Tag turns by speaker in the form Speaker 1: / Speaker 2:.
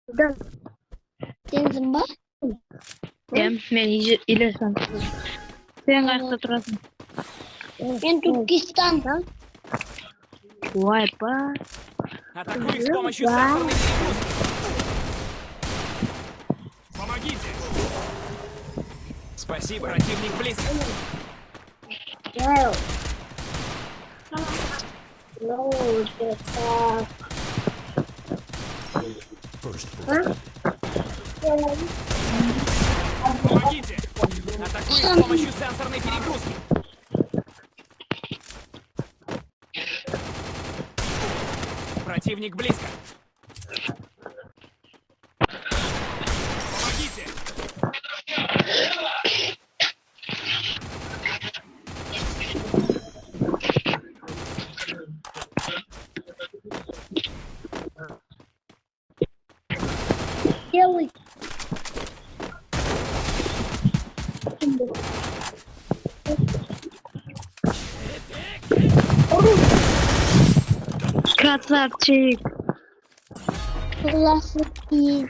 Speaker 1: Да.
Speaker 2: Сен зымба?
Speaker 3: Мен илесем. Сен кайыкта турасың?
Speaker 2: Мен Туркестан.
Speaker 3: Ойпа.
Speaker 4: Атакуй с помощью сенсорной перегрузки. Помогите. Спасибо, противник близко.
Speaker 1: Well. No, это...
Speaker 4: Помогите. Атакуй с помощью сенсорной перегрузки. Противник близко. Помогите.
Speaker 1: Делай.
Speaker 3: Красавчик.
Speaker 2: Классный.